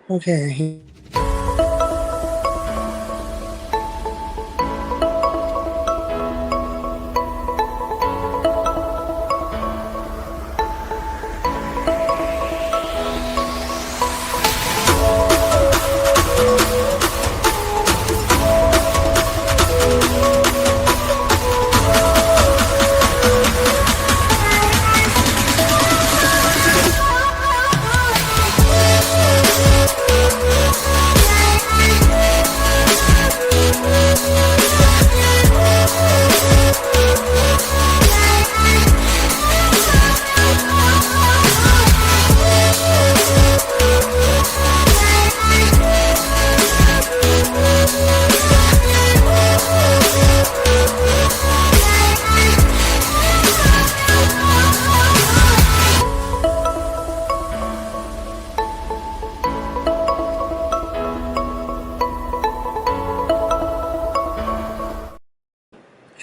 Okay.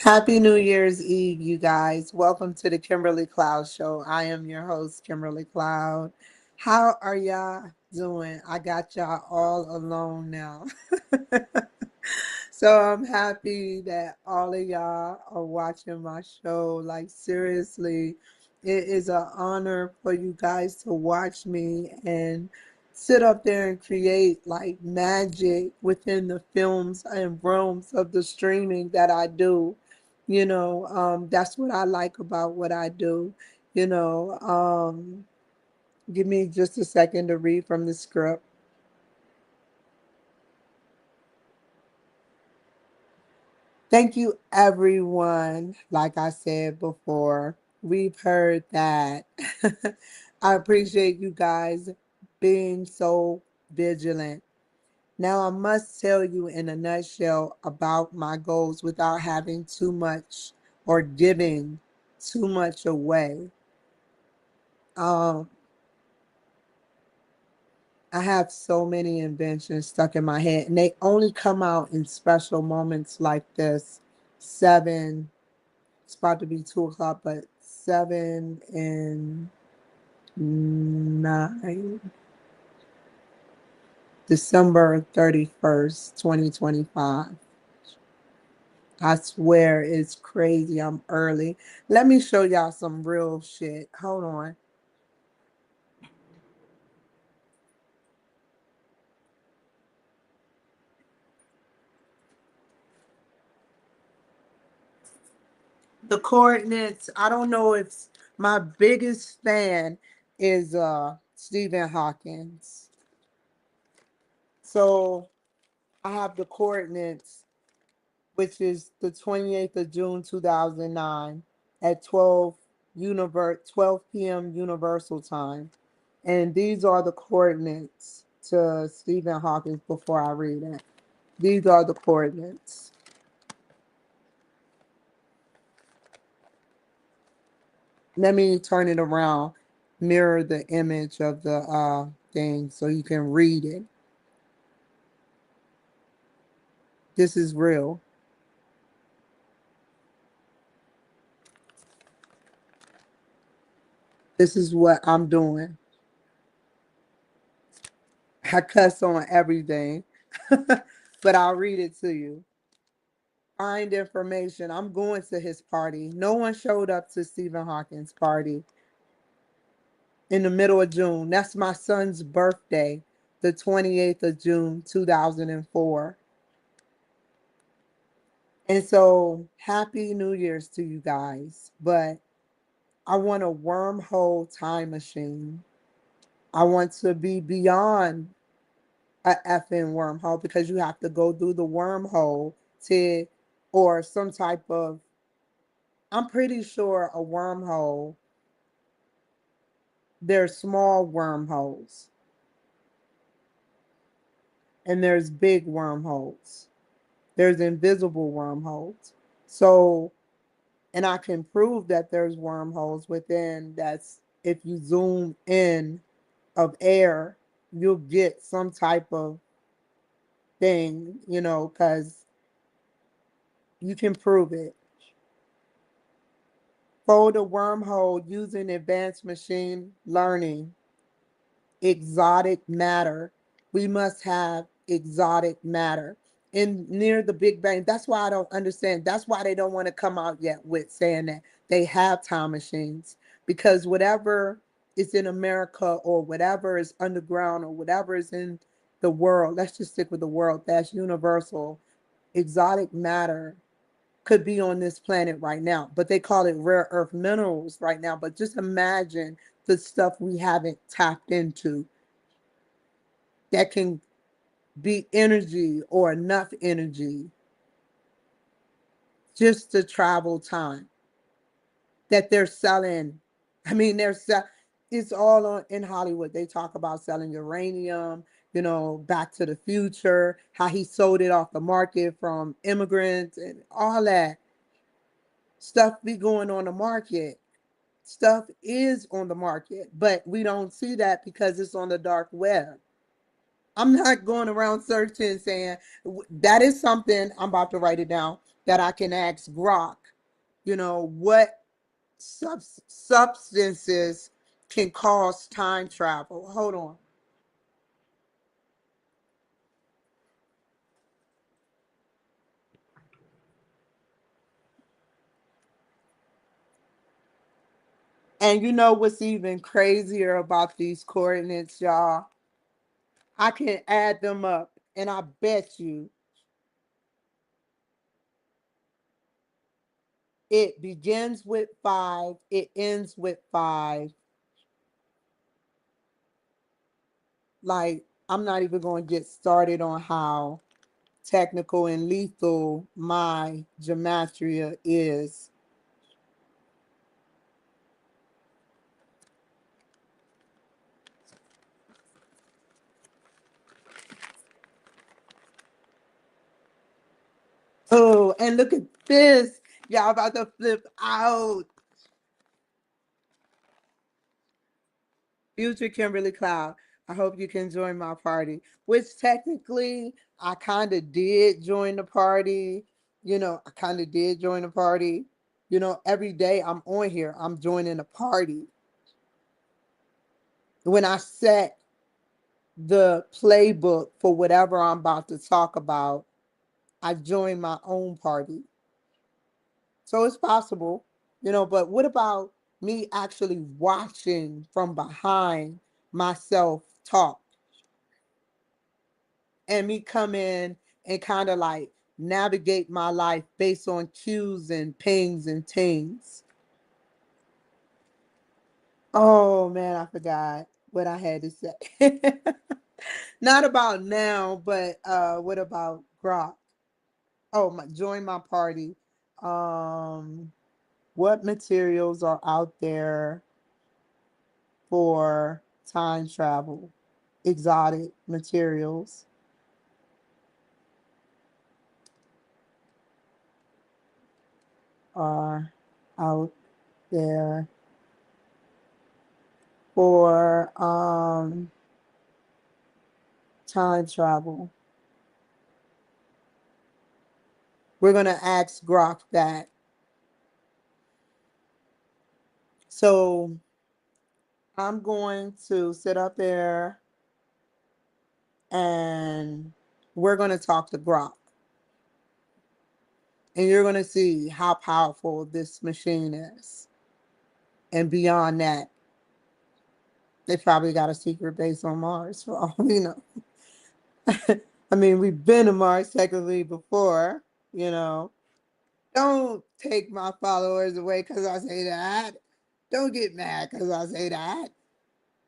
Happy New Year's Eve, you guys. Welcome to the Kimberly Cloud Show. I am your host, Kimberly Cloud. How are y'all doing? I got y'all all alone now. So I'm happy that all of y'all are watching my show. Like, seriously, it is an honor for you guys to watch me and sit up there and create like magic within the films and realms of the streaming that I do. That's what I like about what I do. You know, give me just a second to read from the script. Thank you, everyone. Like I said before, we've heard that. I appreciate you guys being so vigilant. Now, I must tell you in a nutshell about my goals without having too much or giving too much away. Um, I have so many inventions stuck in my head, and they only come out in special moments like this. Seven, it's about to be 2 o'clock, but 7 and 9, December 31st, 2025. I swear it's crazy. I'm early. Let me show y'all some real shit. Hold on. The coordinates, I don't know if my biggest fan is Stephen Hawkins. So I have the coordinates, which is the 28th of June 2009 at 12 p.m. Universal Time. And these are the coordinates to Stephen Hawking before I read it. These are the coordinates. Let me turn it around, mirror the image of the thing so you can read it. This is real. This is what I'm doing. I cuss on everything, but I'll read it to you. Find information. I'm going to his party. No one showed up to Stephen Hawking's party in the middle of June. That's my son's birthday, the 28th of June, 2004. And so, happy New Year's to you guys. But I want a wormhole time machine. I want to be beyond a effing wormhole because you have to go through the wormhole to, or some type of, I'm pretty sure a wormhole, there's small wormholes and there's big wormholes. There's invisible wormholes. So, and I can prove that there's wormholes within that's if you zoom in of air, you'll get some type of thing, because you can prove it. Fold a wormhole using advanced machine learning, exotic matter, We must have exotic matter. And near the Big Bang, that's why I don't understand. That's why they don't want to come out yet with saying that they have time machines. Because whatever is in America or whatever is underground or whatever is in the world, let's just stick with the world, that's universal. Exotic matter could be on this planet right now, but they call it rare earth minerals right now. But just imagine the stuff we haven't tapped into that can be energy or enough energy just to travel time that they're selling. I mean, it's all on in Hollywood. They talk about selling uranium, Back to the Future, how he sold it off the market from immigrants and all that stuff be going on the market. Stuff is on the market, but we don't see that because it's on the dark web. I'm not going around searching saying that is something I'm about to write it down that I can ask Grok, what substances can cause time travel. Hold on. And you know what's even crazier about these coordinates, y'all? I can add them up, and I bet you it begins with 5, it ends with 5. Like, I'm not even going to get started on how technical and lethal my gematria is. Oh, and look at this. Y'all about to flip out. Future Kimberly Cloud. I hope you can join my party, which technically I kind of did join the party. I kind of did join the party. Every day I'm on here, I'm joining a party. When I set the playbook for whatever I'm about to talk about, I join my own party. So it's possible, but what about me actually watching from behind myself talk and me come in and kind of like navigate my life based on cues and pings and tings? Oh man, I forgot what I had to say. Not about now, but what about Grok? Oh, join my party. Um, what materials are out there for time travel? Exotic materials are out there for time travel. We're gonna ask Grok that. So I'm going to sit up there and we're gonna talk to Grok. And you're gonna see how powerful this machine is. And beyond that, they probably got a secret base on Mars for all we know. I mean, we've been to Mars technically before, you know. Don't take my followers away because I say that. Don't get mad because I say that.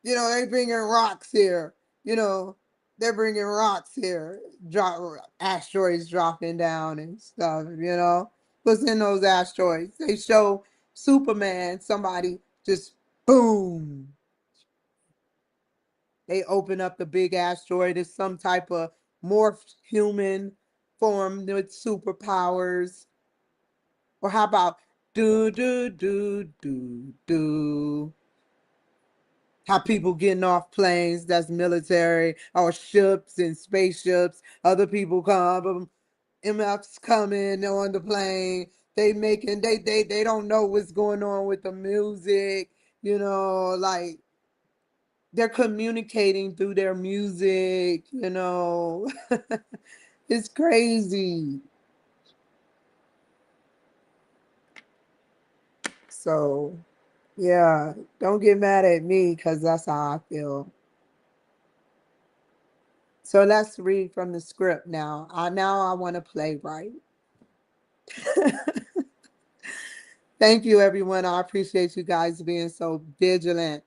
They bringing rocks here. You know, they're bringing rocks here. Asteroids dropping down and stuff. What's in those asteroids? They show Superman, somebody just boom. They open up the big asteroid. It's some type of morphed human form with superpowers. Or how about do do do do do? How people getting off planes, that's military, or ships and spaceships. Other people come, MFs coming on the plane. They don't know what's going on with the music, like they're communicating through their music, you know. It's crazy. So, yeah, don't get mad at me because that's how I feel. So let's read from the script now. I want to play right. Thank you, everyone. I appreciate you guys being so vigilant.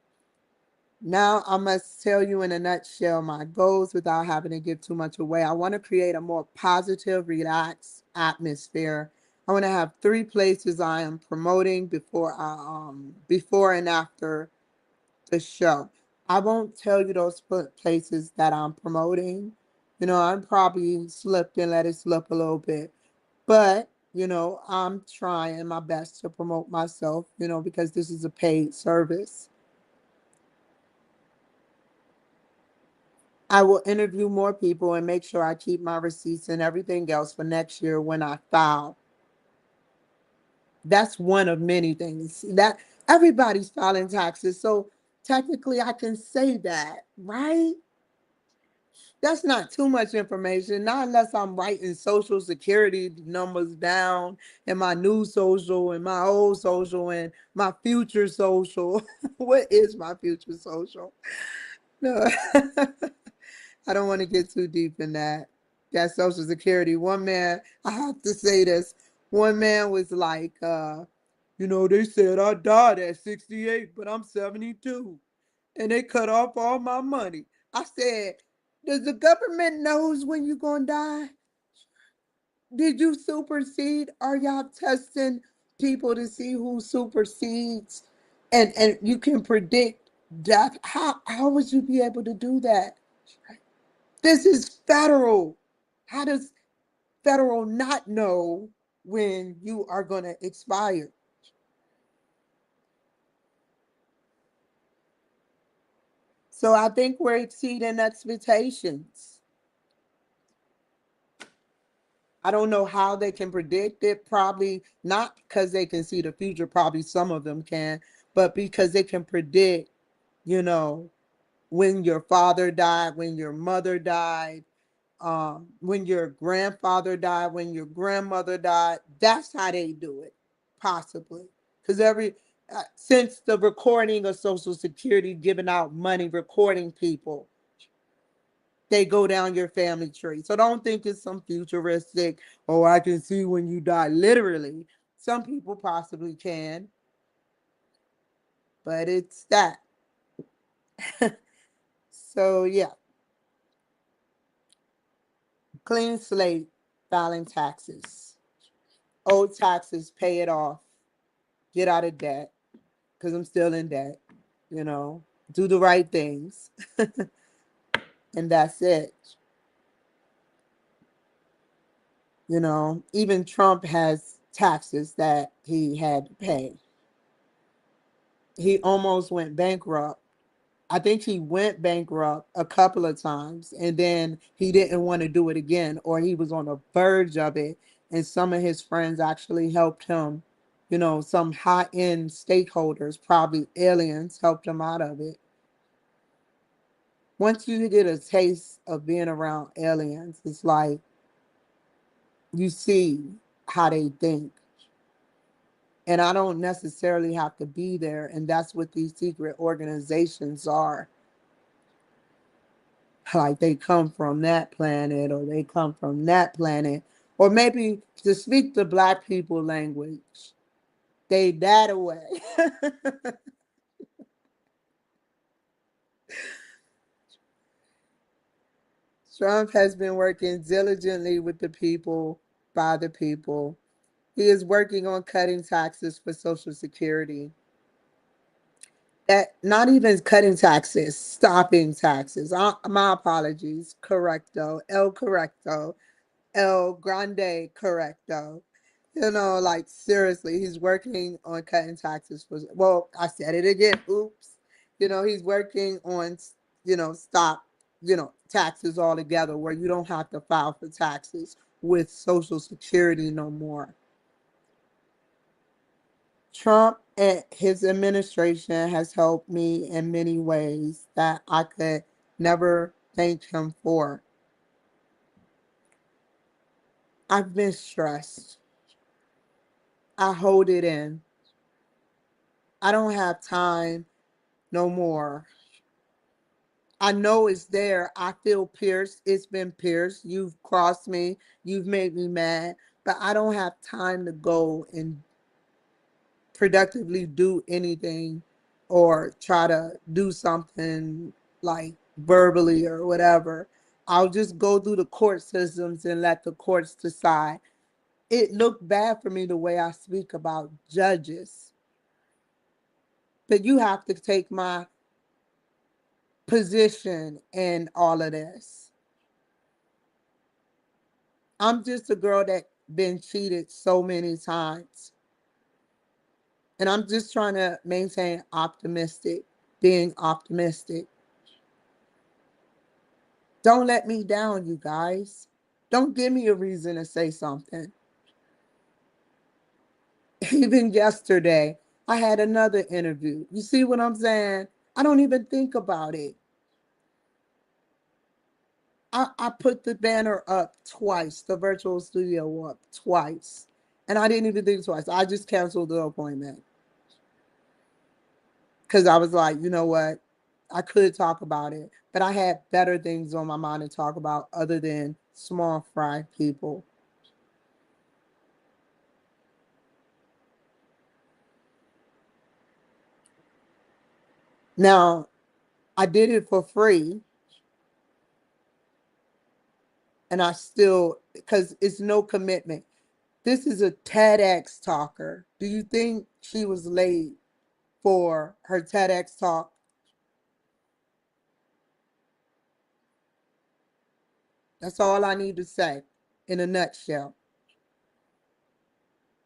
Now, I must tell you in a nutshell my goals without having to give too much away. I want to create a more positive, relaxed atmosphere. I want to have three places I am promoting before and after the show. I won't tell you those places that I'm promoting. You know, I'm probably slipped and let it slip a little bit. But, you know, I'm trying my best to promote myself, you know, because this is a paid service. I will interview more people and make sure I keep my receipts and everything else for next year when I file. That's one of many things that everybody's filing taxes. So technically I can say that, right? That's not too much information, not unless I'm writing social security numbers down and my new social and my old social and my future social. What is my future social? No, I don't want to get too deep in that. That social security. One man, I have to say this. One man was like, you know, they said I died at 68, but I'm 72 and they cut off all my money. I said, does the government knows when you're gonna die? Did you supersede? Are y'all testing people to see who supersedes? And you can predict death. How would you be able to do that? This is federal. How does federal not know when you are gonna expire? So I think we're exceeding expectations. I don't know how they can predict it. Probably not because they can see the future. Probably some of them can, but because they can predict, you know, when your father died, when your mother died, when your grandfather died, when your grandmother died. That's how they do it, possibly. Because since the recording of Social Security, giving out money, recording people, they go down your family tree. So don't think it's some futuristic, oh, I can see when you die. Literally, some people possibly can, but it's that. So, yeah, clean slate, filing taxes. Old taxes, pay it off. Get out of debt because I'm still in debt, you know, do the right things. And that's it. You know, even Trump has taxes that he had to pay. He almost went bankrupt. I think he went bankrupt a couple of times and then he didn't want to do it again, or he was on the verge of it. And some of his friends actually helped him, you know, some high end stakeholders, probably aliens, helped him out of it. Once you get a taste of being around aliens, it's like you see how they think. And I don't necessarily have to be there. And that's what these secret organizations are. Like they come from that planet or they come from that planet. Or maybe to speak the black people language, they that away. Trump has been working diligently with the people, by the people. He is working on cutting taxes for Social Security. That not even cutting taxes, stopping taxes. My apologies. Correcto. El correcto. El grande correcto. You know, like seriously, he's working on cutting taxes for, well, I said it again. Oops. You know, he's working on, stop, taxes altogether where you don't have to file for taxes with Social Security no more. Trump and his administration has helped me in many ways that I could never thank him for. I've been stressed. I hold it in. I don't have time no more. I know it's there. I feel pierced. It's been pierced. You've crossed me. You've made me mad. But I don't have time to go and productively do anything or try to do something like verbally or whatever. I'll just go through the court systems and let the courts decide. It looked bad for me the way I speak about judges, but you have to take my position in all of this. I'm just a girl that been cheated so many times. And I'm just trying to maintain being optimistic. Don't let me down, you guys. Don't give me a reason to say something. Even yesterday, I had another interview. You see what I'm saying? I don't even think about it. I put the banner up twice, the virtual studio up twice. And I didn't even think twice. I just canceled the appointment. Because I was like, you know what? I could talk about it, but I had better things on my mind to talk about other than small fry people. Now, I did it for free, and I still, because it's no commitment. This is a TEDx talker. Do you think she was late for her TEDx talk? That's all I need to say in a nutshell.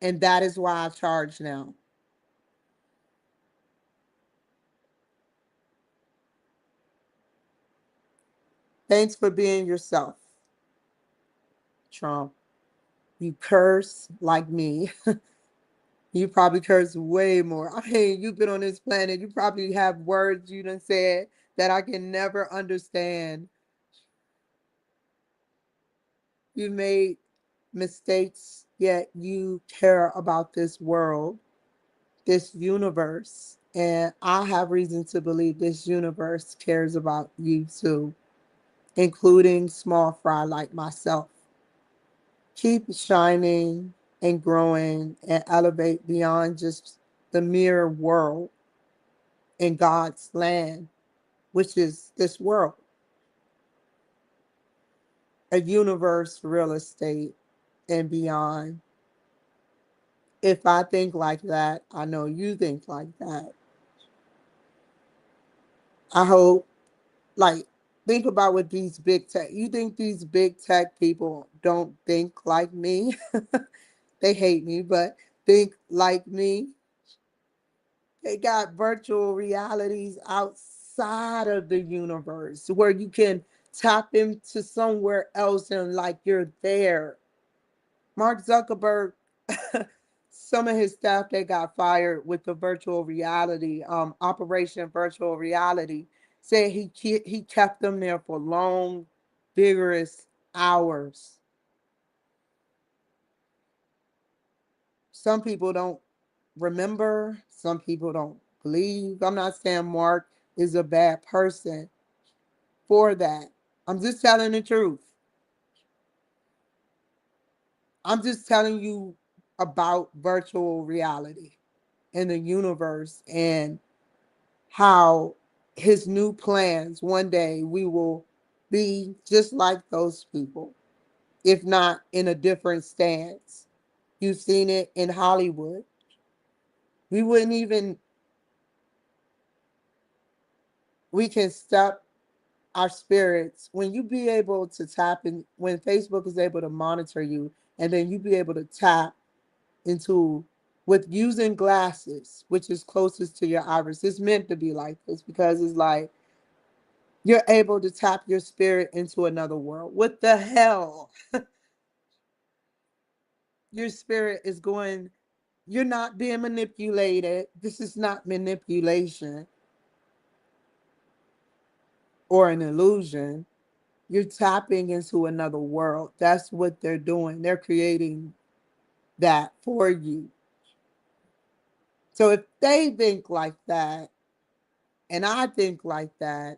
And that is why I charge now. Thanks for being yourself, Trump. You curse like me. You probably curse way more. I mean, you've been on this planet. You probably have words you done said that I can never understand. You made mistakes, yet you care about this world, this universe. And I have reason to believe this universe cares about you too, including small fry like myself. Keep shining and growing and elevate beyond just the mere world in God's land, which is this world, a universe, real estate, and beyond. If I think like that, I know you think like that. I hope, like, think about what these big tech, you think these big tech people don't think like me? They hate me, but think like me. They got virtual realities outside of the universe where you can tap into somewhere else and like you're there. Mark Zuckerberg, some of his staff that got fired with the virtual reality, Operation Virtual Reality, said he kept them there for long, vigorous hours. Some people don't remember, some people don't believe. I'm not saying Mark is a bad person for that. I'm just telling the truth. I'm just telling you about virtual reality in the universe and how his new plans, one day we will be just like those people, if not in a different stance. You've seen it in Hollywood. We wouldn't even, we can stop our spirits when you be able to tap in, when Facebook is able to monitor you, and then you be able to tap into with using glasses, which is closest to your iris. It's meant to be like this because it's like you're able to tap your spirit into another world. What the hell? Your spirit is going, You're not being manipulated. This is not manipulation or an illusion. You're tapping into another world. That's what they're doing. They're creating that for you. So if they think like that, and I think like that,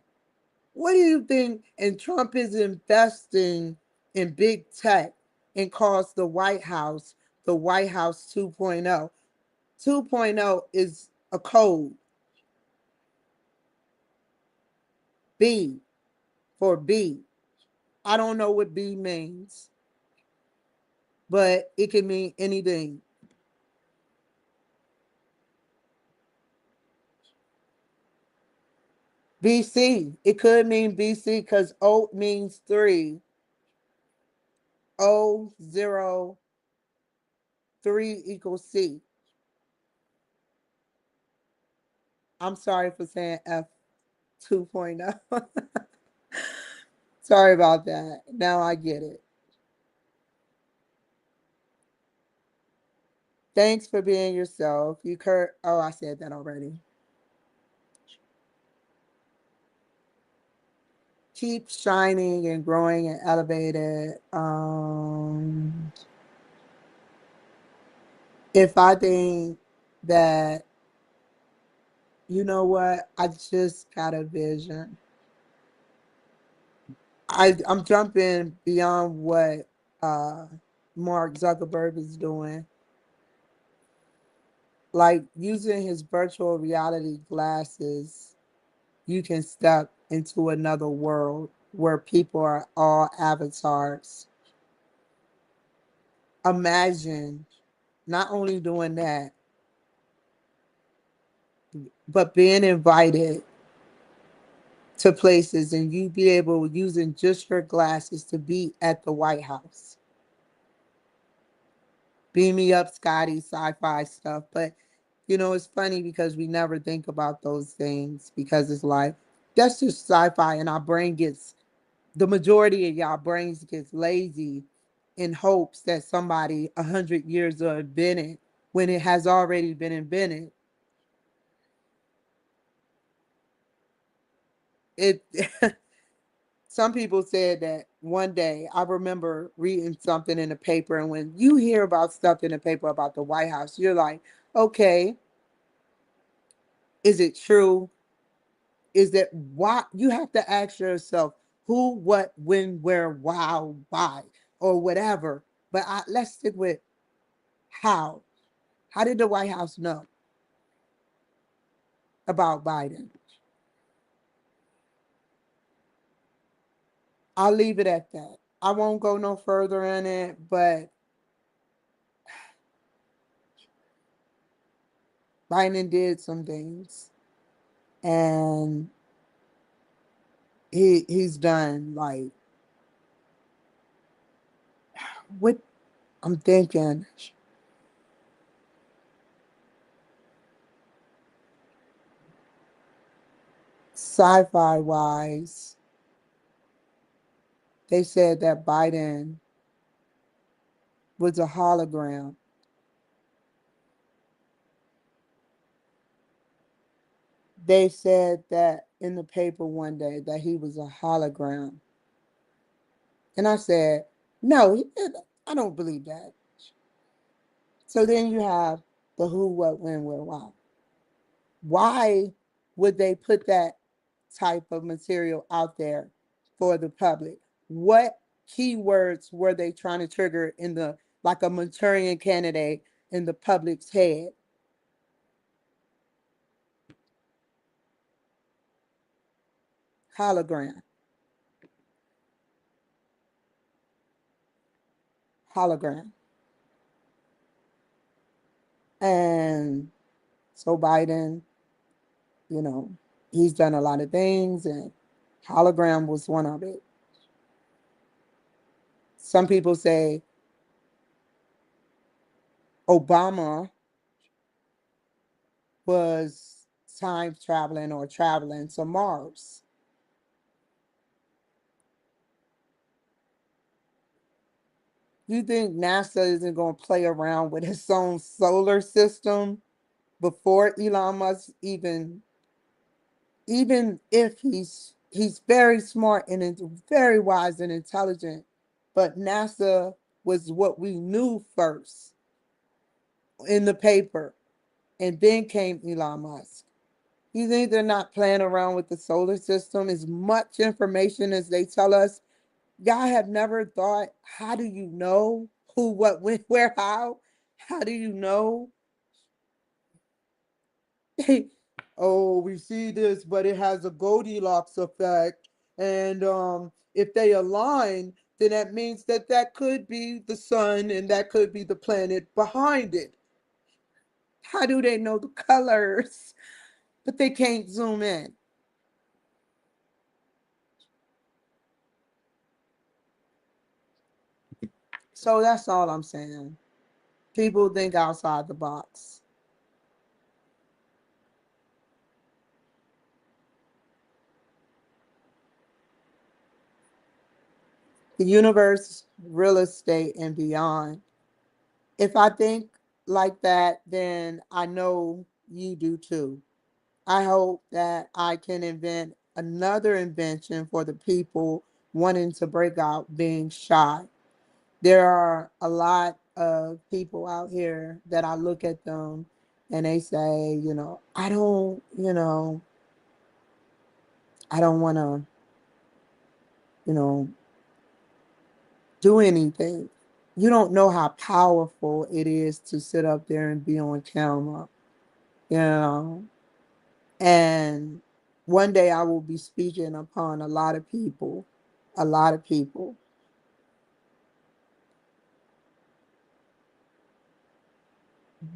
what do you think? And Trump is investing in big tech and calls the White House 2.0. 2.0 is a code, B for B. I don't know what B means, but it can mean anything. BC, it could mean BC because O means three. O 03 equals C. I'm sorry for saying F 2.0. Sorry about that. Now I get it. Thanks for being yourself. Oh, I said that already. Keep shining and growing and elevated. If I think that, you know what, I just got a vision. I'm jumping beyond what uh, Mark Zuckerberg is doing, like using his virtual reality glasses. You can step into another world where people are all avatars. Imagine not only doing that, but being invited to places and you be able, using just your glasses, to be at the White House. Beam me up, Scotty, sci-fi stuff. But it's funny because we never think about those things because it's like that's just sci-fi, and our brain gets, the majority of y'all brains gets lazy in hopes that somebody 100 years will invent it when it has already been invented. It some people said that one day. I remember reading something in the paper, and when you hear about stuff in the paper about the White House, you're like, okay, is it true? Is that why? You have to ask yourself who, what, when, where, why, or whatever. But let's stick with how. How did the White House know about Biden? I'll leave it at that. I won't go no further in it, but Biden did some things, and he's done, like, what I'm thinking, sci-fi wise, they said that Biden was a hologram. They said that in the paper one day that he was a hologram. And I said, no, I don't believe that. So then you have the who, what, when, where, why. Why would they put that type of material out there for the public? What keywords were they trying to trigger in the, like a Manchurian candidate, in the public's head? Hologram, hologram. And so Biden, you know, he's done a lot of things, and hologram was one of it. Some people say Obama was time traveling or traveling to Mars. You think NASA isn't going to play around with its own solar system before Elon Musk even if he's very smart and very wise and intelligent, but NASA was what we knew first in the paper, and then came Elon Musk. You think they're not playing around with the solar system? As much information as they tell us, y'all have never thought, how do you know who, what, when, where, how? How do you know? Oh, we see this, but it has a Goldilocks effect. And if they align, then that means that that could be the sun and that could be the planet behind it. How do they know the colors? But they can't zoom in. So that's all I'm saying. People think outside the box. The universe, real estate, and beyond. If I think like that, then I know you do too. I hope that I can invent another invention for the people wanting to break out being shy. There are a lot of people out here that I look at them and they say, I don't want to, you know, do anything. You don't know how powerful it is to sit up there and be on camera, you know. And one day I will be speaking upon a lot of people.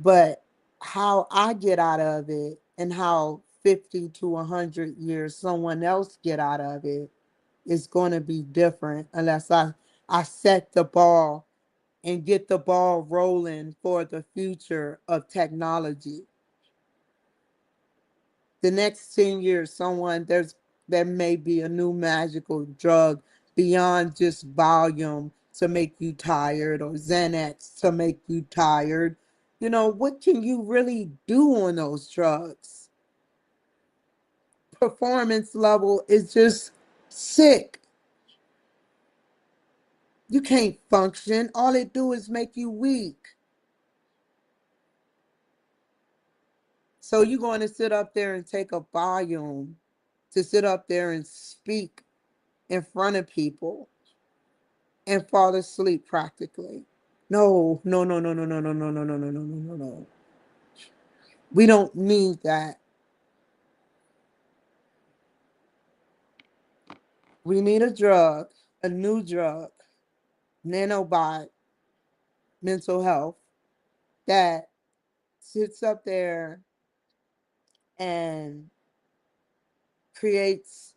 But how I get out of it and how 50 to 100 years someone else get out of it is going to be different unless I set the ball and get the ball rolling for the future of technology. The next 10 years, there may be a new magical drug beyond just valium to make you tired or Xanax to make you tired. What can you really do on those drugs? Performance level is just sick. You can't function. All it do is make you weak. So you're going to sit up there and take a volume to sit up there and speak in front of people and fall asleep practically. No, no, no, no, no, no, no, no, no, no, no, no, no, no, no. We don't need that. We need a drug, a new drug, nanobot, mental health, that sits up there and creates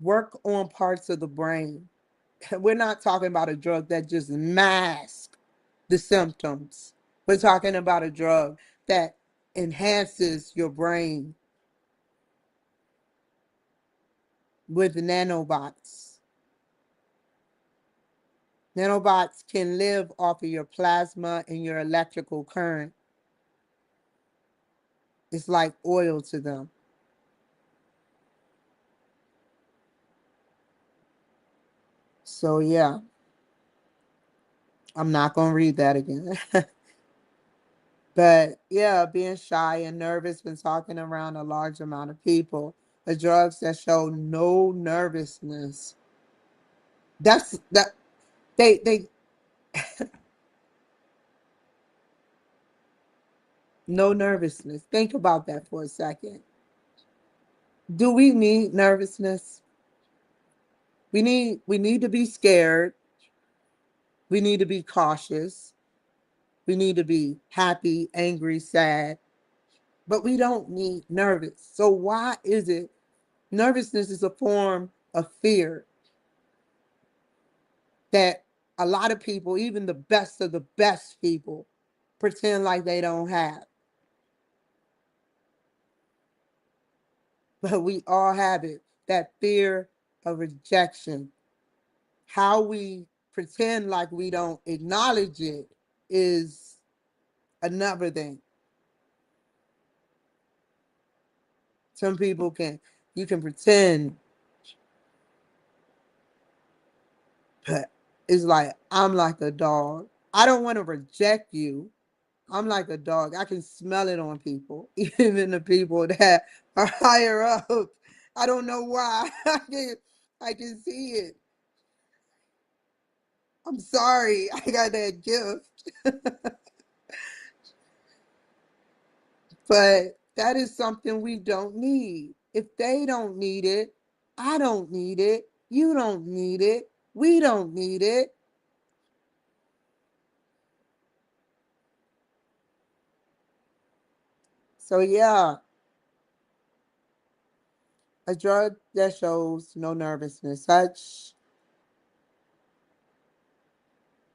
work on parts of the brain. We're not talking about a drug that just masks the symptoms. We're talking about a drug that enhances your brain with nanobots. Nanobots can live off of your plasma and your electrical current. It's like oil to them. So, yeah, I'm not going to read that again. But yeah, being shy and nervous when talking around a large amount of people. The drugs that show no nervousness. That they no nervousness. Think about that for a second. Do we need nervousness? We need to be scared. We need to be cautious. We need to be happy, angry, sad. But we don't need nervous. So why is it nervousness is a form of fear that a lot of people, even the best of the best people, pretend like they don't have. But we all have it. That fear of rejection. How we pretend like we don't acknowledge it is another thing. Some people can, you can pretend, but it's like, I'm like a dog. I don't want to reject you. I'm like a dog. I can smell it on people, even the people that are higher up. I don't know why. I can see it. I'm sorry. I got that gift. But that is something we don't need. If they don't need it, I don't need it. You don't need it. We don't need it. So, yeah, a drug that shows no nervousness, such,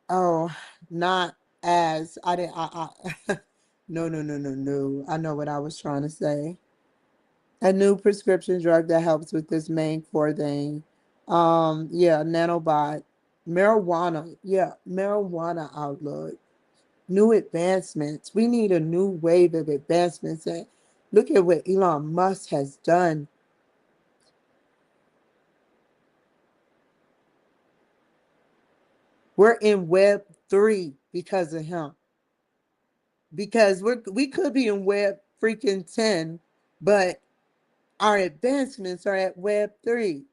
oh, not as, I didn't, no, no, no, no, no. I know what I was trying to say. A new prescription drug that helps with this main core thing. Yeah, nanobot, marijuana. Yeah, marijuana outlook. New advancements. We need a new wave of advancements. And look at what Elon Musk has done. We're in Web 3 because of him. Because we could be in Web freaking 10, but our advancements are at Web 3.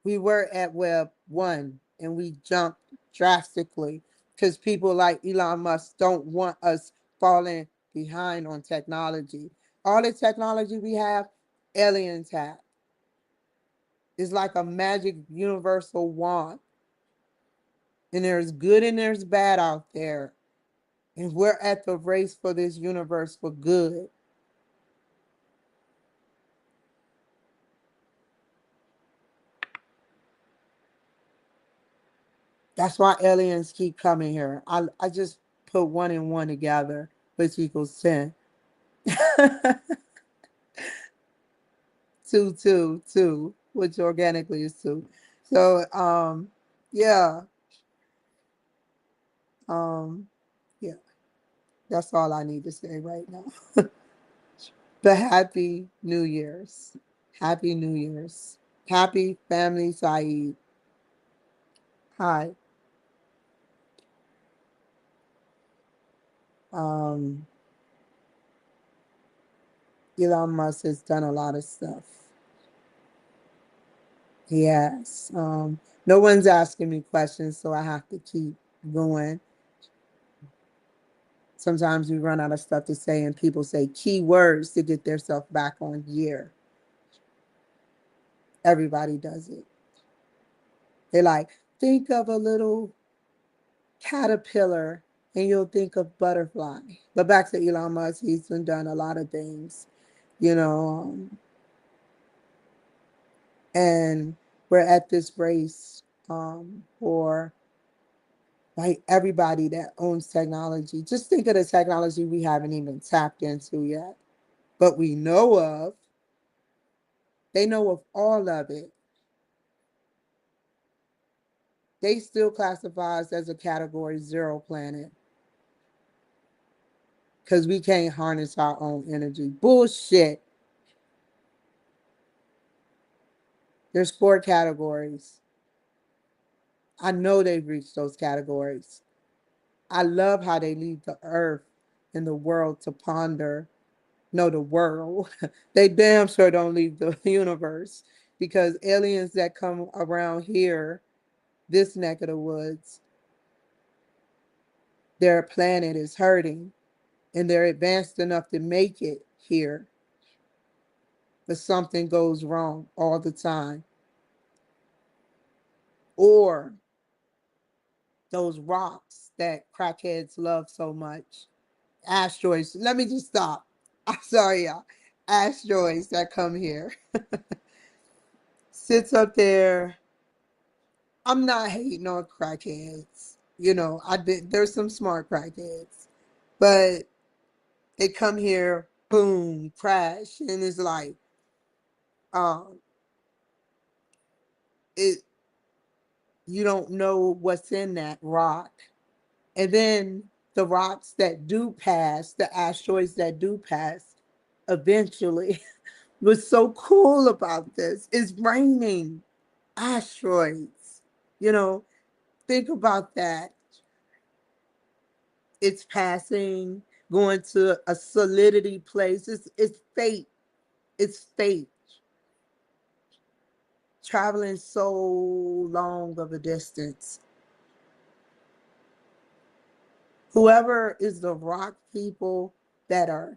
We were at Web 1 and we jumped drastically because people like Elon Musk don't want us falling behind on technology. All the technology we have, aliens have. It's like a magic universal wand. And there's good and there's bad out there. And we're at the race for this universe for good. That's why aliens keep coming here. I just put one and one together, which equals 10. Two, two, two, which organically is two. So, yeah, um, yeah, that's all I need to say right now. But happy New Year's. Happy New Year's. Happy Family Saeed. Hi. Um, Elon Musk has done a lot of stuff. He has. No one's asking me questions, so I have to keep going. Sometimes we run out of stuff to say, and people say keywords to get themselves back on gear. Everybody does it. They like, think of a little caterpillar and you'll think of butterfly. But back to Elon Musk, he's done a lot of things, you know, and we're at this race for like everybody that owns technology. Just think of the technology we haven't even tapped into yet, but we know of. They know of all of it. They still classify us as a category 0 planet because we can't harness our own energy. Bullshit. There's 4 categories. I know they've reached those categories. I love how they leave the earth and the world to ponder. No, the world. They damn sure don't leave the universe because aliens that come around here, this neck of the woods, their planet is hurting and they're advanced enough to make it here, but something goes wrong all the time. Or those rocks that crackheads love so much. Asteroids. Let me just stop. I'm sorry, y'all. Asteroids that come here. Sits up there. I'm not hating on crackheads. You know, I did there's some smart crackheads. But they come here, boom, crash, and it's like, um, it you don't know what's in that rock. And then the rocks that do pass, the asteroids that do pass, eventually, what's so cool about this is raining asteroids. You know, think about that. It's passing, going to a solidity place. It's fate. It's fate. Traveling so long of a distance. Whoever is the rock people that are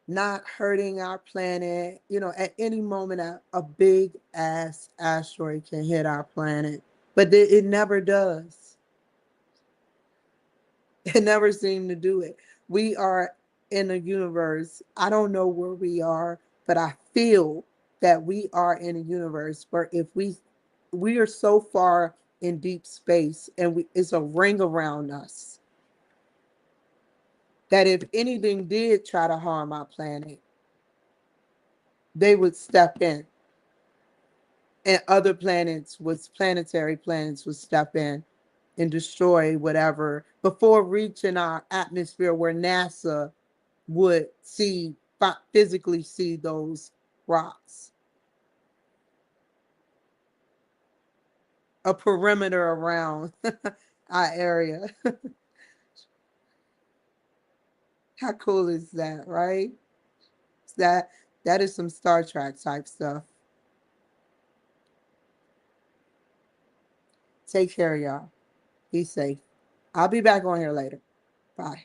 not hurting our planet, at any moment a big ass asteroid can hit our planet, but it never does. It never seemed to do it. We are in a universe. I don't know where we are, but I feel that we are in a universe where if we are so far in deep space and it's a ring around us that if anything did try to harm our planet, they would step in. And other planets, with planetary planets, would step in and destroy whatever before reaching our atmosphere where NASA would physically see those rocks. A perimeter around our area. How cool is that, right? That that is some Star Trek type stuff. Take care, y'all. Be safe. I'll be back on here later. Bye.